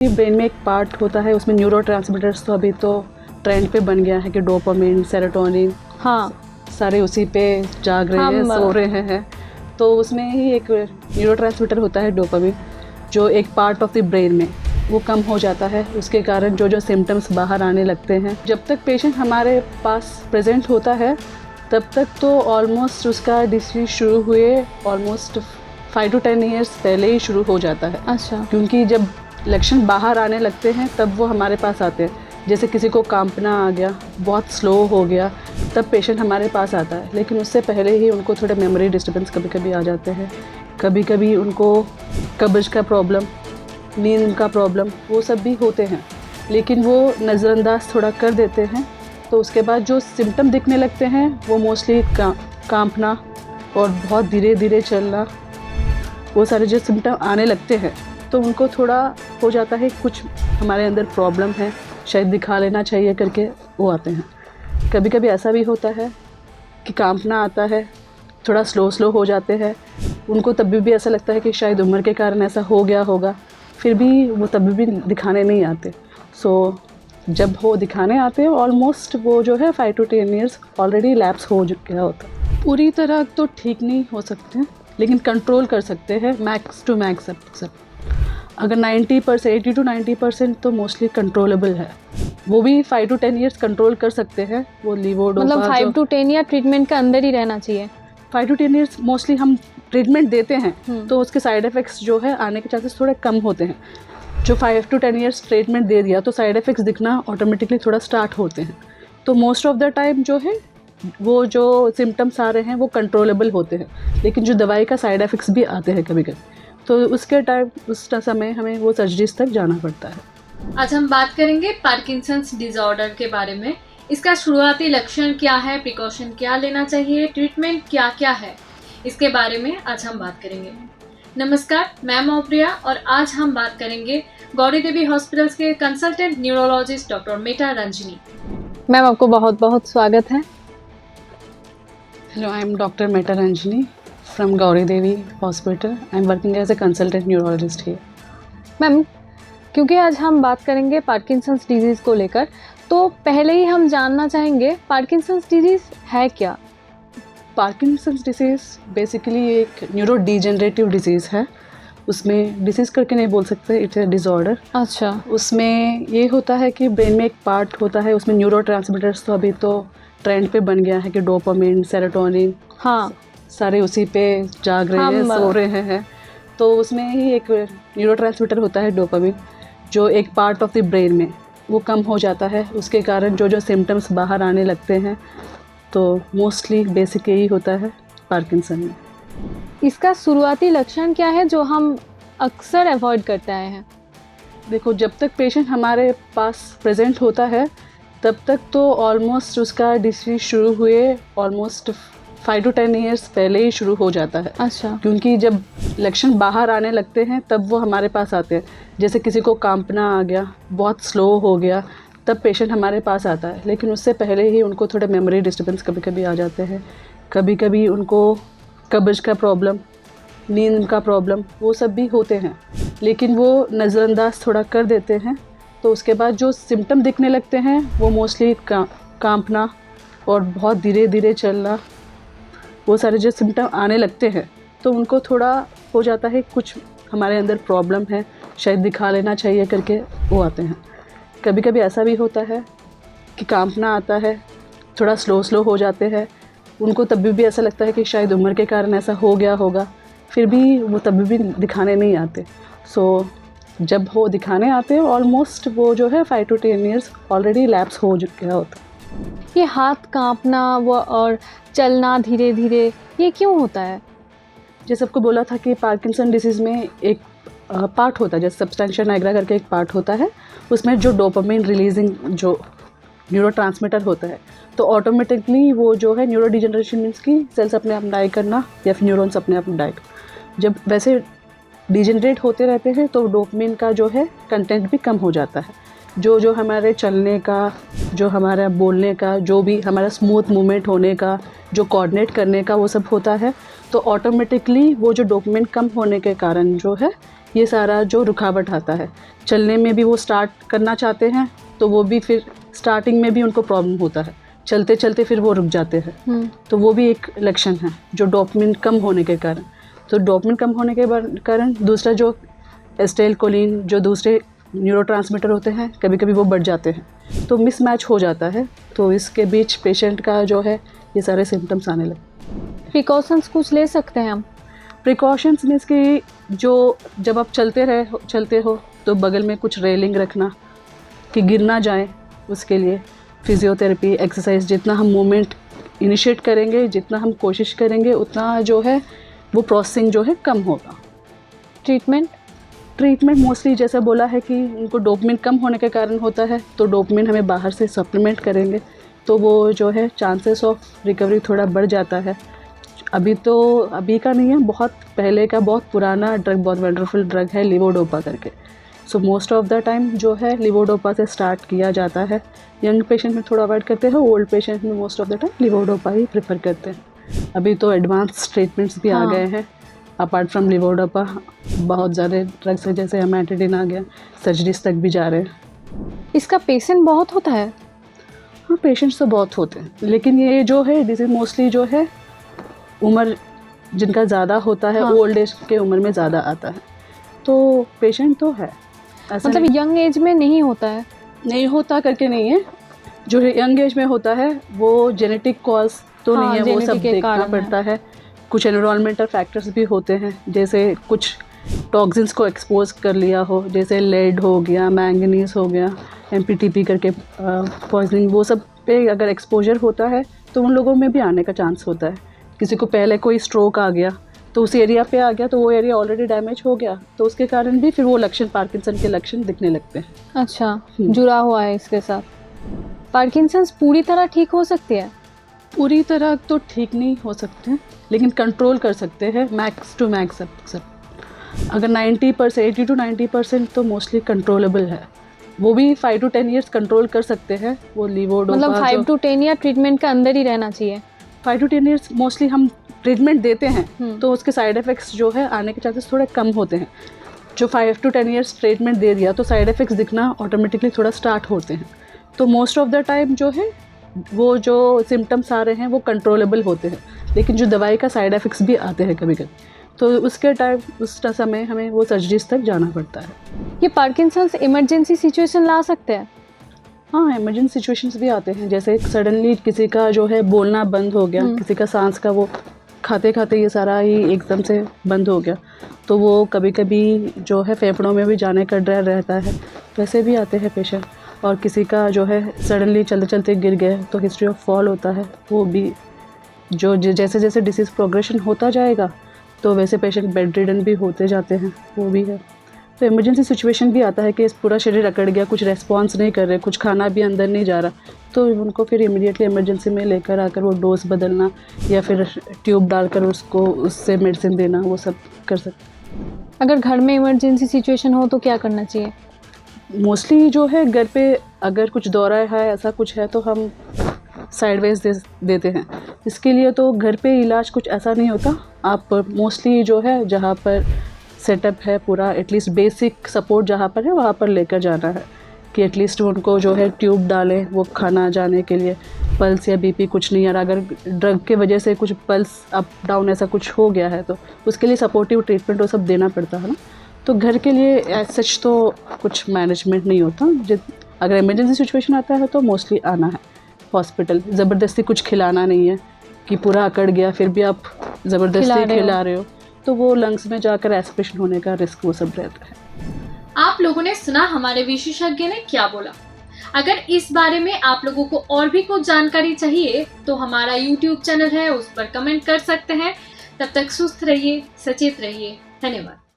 Brain में एक part होता है, उसमें न्यूरोट्रांसमीटर्स तो अभी तो ट्रेंड पे बन गया है कि डोपामिन, सेरोटोनिन, हाँ सारे उसी पे जाग रहे हैं, सो रहे हैं। तो उसमें ही एक न्यूरोट्रांसमीटर होता है डोपामिन, जो एक पार्ट ऑफ द ब्रेन में वो कम हो जाता है। उसके कारण जो जो सिम्टम्स बाहर आने लगते हैं। जब तक पेशेंट हमारे पास प्रेजेंट होता है तब तक तो ऑलमोस्ट उसका डिसीज शुरू हुए ऑलमोस्ट 5 to 10 ईयर्स पहले ही शुरू हो जाता है। अच्छा। क्योंकि जब लक्षण बाहर आने लगते हैं तब वो हमारे पास आते हैं। जैसे किसी को कांपना आ गया, बहुत स्लो हो गया, तब पेशेंट हमारे पास आता है। लेकिन उससे पहले ही उनको थोड़े मेमोरी डिस्टर्बेंस कभी कभी आ जाते हैं, कभी कभी उनको कब्ज का प्रॉब्लम, नींद का प्रॉब्लम, वो सब भी होते हैं। लेकिन वो नज़रअंदाज थोड़ा कर देते हैं। तो उसके बाद जो सिम्टम दिखने लगते हैं वो मोस्टली कांपना और बहुत धीरे धीरे चलना, वो सारे जो सिम्टम आने लगते हैं तो उनको थोड़ा हो जाता है कुछ हमारे अंदर प्रॉब्लम है, शायद दिखा लेना चाहिए करके वो आते हैं। कभी कभी ऐसा भी होता है कि कांपना आता है, थोड़ा स्लो हो जाते हैं। उनको तब भी ऐसा लगता है कि शायद उम्र के कारण ऐसा हो गया होगा, फिर भी वो तब भी दिखाने नहीं आते। जब वो दिखाने आते हैं ऑलमोस्ट वो जो है 5 to 10 ईयर्स ऑलरेडी लैप्स हो गया होता है। पूरी तरह तो ठीक नहीं हो सकते, लेकिन कंट्रोल कर सकते हैं मैक्स टू मैक्स सब। अगर 90% 80 to 90% तो मोस्टली कंट्रोलेबल है। वो भी 5 to 10 ईयर्स कंट्रोल कर सकते हैं। वो लीवोडोपा मतलब 5 to 10 ईयर ट्रीटमेंट के अंदर ही रहना चाहिए। 5 to 10 ईयर्स मोस्टली हम ट्रीटमेंट देते हैं तो उसके साइड इफ़ेक्ट्स जो है आने के चांसेस थोड़े कम होते हैं। जो 5 to 10 ईयर्स ट्रीटमेंट दे दिया तो साइड इफ़ेक्ट्स दिखना ऑटोमेटिकली थोड़ा स्टार्ट होते हैं। तो मोस्ट ऑफ द टाइम जो है वो जो सिम्टम्स आ रहे हैं वो कंट्रोलेबल होते हैं, लेकिन जो दवाई का साइड इफ़ेक्ट्स भी आते हैं कभी कभी, तो उसके टाइम उस समय हमें वो सर्जरीज तक जाना पड़ता है। आज हम बात करेंगे पार्किंसंस डिसऑर्डर के बारे में। इसका शुरुआती लक्षण क्या है, प्रिकॉशन क्या लेना चाहिए, ट्रीटमेंट क्या क्या है, इसके बारे में आज हम बात करेंगे। नमस्कार, मैं मौप्रिया और आज हम बात करेंगे गौरी देवी हॉस्पिटल्स के consultant neurologist doctor Meta Ranjani. Ma'am आपको बहुत बहुत स्वागत है। Hello, I am doctor Meta Ranjani from Gauri Devi Hospital. I am working as a consultant neurologist here. Ma'am, क्योंकि आज हम बात करेंगे पार्किंसंस डिजीज़ को लेकर, तो पहले ही हम जानना चाहेंगे पार्किंसंस डिजीज़ है क्या? पार्किंसंस डिजीज़ बेसिकली एक न्यूरो डिजेनरेटिव डिजीज़ है। उसमें डिसीज़ करके नहीं बोल सकते, इट्स ए डिसऑर्डर। अच्छा। उसमें ये होता है कि ब्रेन में एक पार्ट होता है, उसमें न्यूरोट्रांसमीटर्स तो अभी तो ट्रेंड पे बन गया है कि डोपामिन, सेरोटोनिन, हाँ, सारे उसी पे जाग रहे हैं, सो रहे हैं। तो उसमें ही एक न्यूरोट्रांसमीटर होता है डोपामिन, जो एक पार्ट ऑफ द ब्रेन में वो कम हो जाता है। उसके कारण जो जो सिम्टम्स बाहर आने लगते हैं। तो मोस्टली बेसिक यही होता है पार्किंसन में। इसका शुरुआती लक्षण क्या है जो हम अक्सर अवॉइड करते आए हैं? देखो, जब तक पेशेंट हमारे पास प्रेजेंट होता है तब तक तो ऑलमोस्ट उसका डिसीज शुरू हुए ऑलमोस्ट 5 to 10 ईयर्स पहले ही शुरू हो जाता है। अच्छा। क्योंकि जब लक्षण बाहर आने लगते हैं तब वो हमारे पास आते हैं। जैसे किसी को कांपना आ गया, बहुत स्लो हो गया, तब पेशेंट हमारे पास आता है। लेकिन उससे पहले ही उनको थोड़े मेमोरी डिस्टर्बेंस कभी कभी आ जाते हैं, कभी कभी उनको कब्ज का प्रॉब्लम, नींद का प्रॉब्लम, वो सब भी होते हैं। लेकिन वो नज़रअंदाज थोड़ा कर देते हैं। तो उसके बाद जो सिम्टम दिखने लगते हैं वो मोस्टली कांपना और बहुत धीरे धीरे चलना, वो सारे जो सिम्टम आने लगते हैं तो उनको थोड़ा हो जाता है कुछ हमारे अंदर प्रॉब्लम है, शायद दिखा लेना चाहिए करके वो आते हैं। कभी कभी ऐसा भी होता है कि कांपना आता है, थोड़ा स्लो हो जाते हैं। उनको तब भी ऐसा लगता है कि शायद उम्र के कारण ऐसा हो गया होगा, फिर भी वो तब भी दिखाने नहीं आते। जब वो दिखाने आते हैं ऑलमोस्ट वो जो है 5 to 10 ईयर्स ऑलरेडी लैप्स हो गया होता है। ये हाथ कांपना वो और चलना धीरे धीरे, ये क्यों होता है? जैसे आपको बोला था कि पार्किंसन डिसीज़ में एक पार्ट होता है, जैसे सब्सटेंशिया नाइग्रा करके एक पार्ट होता है, उसमें जो डोपामिन रिलीजिंग जो न्यूरोट्रांसमीटर होता है, तो ऑटोमेटिकली वो जो है न्यूरो डिजेनरेशन मीन्स की सेल्स अपने आप डाई करना या फिर न्यूरॉन्स अपने आप डाई करना। जब वैसे डिजेनरेट होते रहते हैं तो डोपामिन का जो है कंटेंट भी कम हो जाता है। जो हमारे चलने का, जो हमारा बोलने का, जो भी हमारा स्मूथ मूवमेंट होने का, जो कोऑर्डिनेट करने का, वो सब होता है। तो ऑटोमेटिकली वो जो डोपामिन कम होने के कारण जो है ये सारा जो रुकावट आता है, चलने में भी वो स्टार्ट करना चाहते हैं तो वो भी फिर स्टार्टिंग में भी उनको प्रॉब्लम होता है, चलते चलते फिर वो रुक जाते हैं। तो वो भी एक लक्षण है जो डोपामिन कम होने के कारण। तो डोपामिन कम होने के कारण दूसरा जो एसिटाइलकोलिन, जो दूसरे न्यूरोट्रांसमीटर होते हैं, कभी कभी वो बढ़ जाते हैं, तो मिसमैच हो जाता है। तो इसके बीच पेशेंट का जो है ये सारे सिम्टम्स आने लगते। प्रिकॉशंस कुछ ले सकते हैं हम? प्रिकॉशंस मीन्स कि जो जब आप चलते हो तो बगल में कुछ रेलिंग रखना कि गिर ना जाए, उसके लिए फिजियोथेरेपी, एक्सरसाइज, जितना हम मूवमेंट इनिशिएट करेंगे, जितना हम कोशिश करेंगे, उतना जो है वो प्रोसेसिंग जो है कम होगा। ट्रीटमेंट मोस्टली जैसे बोला है कि उनको डोपामिन कम होने के कारण होता है, तो डोपामिन हमें बाहर से सप्लीमेंट करेंगे तो वो जो है चांसेस ऑफ रिकवरी थोड़ा बढ़ जाता है। अभी का नहीं है, बहुत पहले का बहुत पुराना ड्रग, बहुत वंडरफुल ड्रग है लिवोडोपा करके। So most of the time जो है लिवोडोपा से स्टार्ट किया जाता है। यंग पेशेंट में थोड़ा अवॉइड करते हैं, ओल्ड पेशेंट में most of the time levodopa he prefer करते हैं। अभी तो एडवांस ट्रीटमेंट्स भी आ गए हैं अपार्ट फ्रॉम लिवोडोपा। बहुत ज़्यादा ड्रग्स है, जैसे एमेटिडिन आ गया, सर्जरीज तक भी जा रहे हैं। इसका पेशेंट बहुत होता है? हाँ, पेशेंट्स तो बहुत होते हैं, लेकिन ये जो है डिजीज मोस्टली जो है उम्र जिनका ज़्यादा होता है, ओल्ड एज के उम्र में ज़्यादा आता है, तो पेशेंट तो है। मतलब यंग एज में नहीं होता है? नहीं होता करके नहीं है, जो यंग एज में होता है वो जेनेटिक कॉज तो नहीं है, वो सब देखना पड़ता है। कुछ एनवायरमेंटल फैक्टर्स भी होते हैं, जैसे कुछ टॉक्सिन्स को एक्सपोज कर लिया हो, जैसे लेड हो गया, मैंगनीज हो गया, MPTP करके पॉइजनिंग, वो सब पे अगर एक्सपोजर होता है तो उन लोगों में भी आने का चांस होता है। किसी को पहले कोई स्ट्रोक आ गया तो उस एरिया पे आ गया, तो वो एरिया ऑलरेडी डैमेज हो गया, तो उसके कारण भी फिर वो लक्षण, पार्किंसन के लक्षण दिखने लगते हैं। अच्छा, जुड़ा हुआ है इसके साथ। पार्किंसंस पूरी तरह ठीक हो सकती है? पूरी तरह तो ठीक नहीं हो सकते, लेकिन कंट्रोल कर सकते हैं मैक्स टू मैक्स सब। अगर 90%, 80 to 90% तो मोस्टली कंट्रोलेबल है। वो भी 5 to 10 ईयर्स कंट्रोल कर सकते हैं। वो लिवोडोपा मतलब 5 to 10 ईयर ट्रीटमेंट के अंदर ही रहना चाहिए? 5 to 10 ईयर्स मोस्टली हम ट्रीटमेंट देते हैं, तो उसके साइड इफ़ेक्ट्स जो है आने के चांसेस थोड़े कम होते हैं। जो 5 to 10 ईयर्स ट्रीटमेंट दे दिया तो साइड इफ़ेक्ट्स दिखना ऑटोमेटिकली थोड़ा स्टार्ट होते हैं। तो मोस्ट ऑफ द टाइम जो है वो जो सिम्टम्स आ रहे हैं वो कंट्रोलेबल होते हैं, लेकिन जो दवाई का साइड इफ़ेक्ट्स भी आते हैं कभी कभी, तो उसके टाइम उस समय हमें वो सर्जरीज तक जाना पड़ता है। ये पार्किंसंस इमरजेंसी सिचुएशन ला सकते हैं? हाँ, इमरजेंसी सिचुएशंस भी आते हैं, जैसे सडनली किसी का जो है बोलना बंद हो गया, किसी का सांस का वो खाते खाते ये सारा ही एकदम से बंद हो गया, तो वो कभी कभी जो है फेफड़ों में भी जाने का डर रहता है, वैसे भी आते हैं पेशेंट। और किसी का जो है सडनली चलते चलते गिर गए तो हिस्ट्री ऑफ फॉल होता है, वो भी जो जैसे जैसे डिसीज़ प्रोग्रेशन होता जाएगा तो वैसे पेशेंट बेड रिडन भी होते जाते हैं, वो भी है। तो इमरजेंसी सिचुएशन भी आता है कि पूरा शरीर अकड़ गया, कुछ रेस्पॉन्स नहीं कर रहे, कुछ खाना भी अंदर नहीं जा रहा, तो उनको फिर इमीडिएटली इमरजेंसी में लेकर आकर वो डोज बदलना या फिर ट्यूब डालकर उसको उससे मेडिसिन देना, वो सब कर सकते। अगर घर में इमरजेंसी सिचुएशन हो तो क्या करना चाहिए? मोस्टली जो है घर पे अगर कुछ दौरा है, ऐसा कुछ है, तो हम साइडवेज देते हैं। इसके लिए तो घर पे इलाज कुछ ऐसा नहीं होता। आप मोस्टली जो है जहाँ पर सेटअप है पूरा, एटलीस्ट बेसिक सपोर्ट जहाँ पर है वहाँ पर लेकर जाना है कि एटलीस्ट उनको जो है ट्यूब डालें, वो खाना जाने के लिए, पल्स या बीपी कुछ नहीं आ रहा, अगर ड्रग के वजह से कुछ पल्स अप डाउन ऐसा कुछ हो गया है तो उसके लिए सपोर्टिव ट्रीटमेंट वो सब देना पड़ता है ना। तो घर के लिए एज सच तो कुछ मैनेजमेंट नहीं होता। अगर इमरजेंसी सिचुएशन आता है तो मोस्टली आना है हॉस्पिटल। ज़बरदस्ती कुछ खिलाना नहीं है कि पूरा अकड़ गया फिर भी आप ज़बरदस्ती खिला रहे हो, तो वो लंग्स में जाकर एस्पिरेशन होने का रिस्क वो सब रहता है। आप लोगों ने सुना हमारे विशेषज्ञ ने क्या बोला। अगर इस बारे में आप लोगों को और भी कुछ जानकारी चाहिए तो हमारा YouTube चैनल है, उस पर कमेंट कर सकते हैं। तब तक सुस्त रहिए, सचेत रहिए। धन्यवाद।